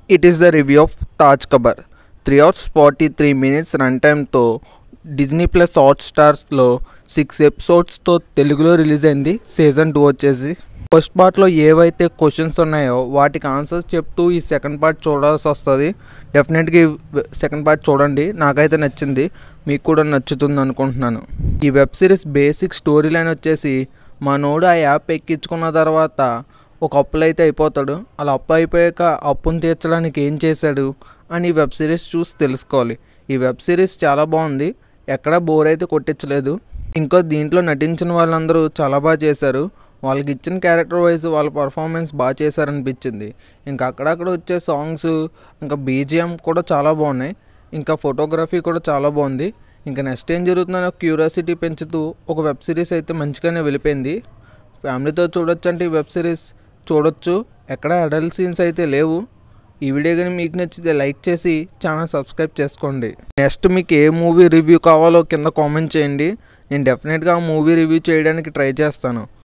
It is the review of Taj Kabar. 3 hours 43 minutes రన్టైమ్తో Disney plus హాట్స్టార్స్లో 6 ఎపిసోడ్స్తో తెలుగులో release అయింది. Season 2 వచ్చేసి first పార్ట్లో ఏవైతే క్వశ్చన్స్ ఉన్నాయో వాటికి ఆన్సర్స్ చెప్తూ ఈ సెకండ్ పార్ట్ చూడాల్సి వస్తుంది. డెఫినెట్గా ఈ సెకండ్ పార్ట్ చూడండి, నాకైతే నచ్చింది, మీకు కూడా నచ్చుతుంది అనుకుంటున్నాను. ఈ web series basic story line వచ్చేసి మనోడు ఆ యాప్ ఎక్కించుకున్న తర్వాత ఒక అప్పులు అయితే అయిపోతాడు. అలా అప్పు అయిపోయాక అప్పును తీర్చడానికి ఏం చేశాడు అని ఈ వెబ్ సిరీస్ చూసి తెలుసుకోవాలి. ఈ వెబ్ సిరీస్ చాలా బాగుంది, ఎక్కడా బోర్ అయితే కొట్టించలేదు. ఇంకా దీంట్లో నటించిన వాళ్ళందరూ చాలా బాగా చేశారు. వాళ్ళకి ఇచ్చిన క్యారెక్టర్ వైజ్ వాళ్ళ పర్ఫార్మెన్స్ బాగా చేశారనిపించింది. ఇంకా అక్కడక్కడ వచ్చే సాంగ్స్, ఇంకా బీజిఎం కూడా చాలా బాగున్నాయి. ఇంకా ఫోటోగ్రఫీ కూడా చాలా బాగుంది. ఇంకా నెక్స్ట్ ఏం జరుగుతుందో క్యూరియాసిటీ పెంచుతూ ఒక వెబ్ సిరీస్ అయితే మంచిగానే వెళ్ళిపోయింది. ఫ్యామిలీతో చూడొచ్చు అంటే ఈ వెబ్ సిరీస్ చూడొచ్చు, ఎక్కడ అడల్ట్ సీన్స్ అయితే లేవు. ఈ వీడియో కానీ మీకు నచ్చితే లైక్ చేసి ఛానల్ సబ్స్క్రైబ్ చేసుకోండి. నెక్స్ట్ మీకు ఏ మూవీ రివ్యూ కావాలో కింద కామెంట్ చేయండి, నేను డెఫినెట్గా ఆ మూవీ రివ్యూ చేయడానికి ట్రై చేస్తాను.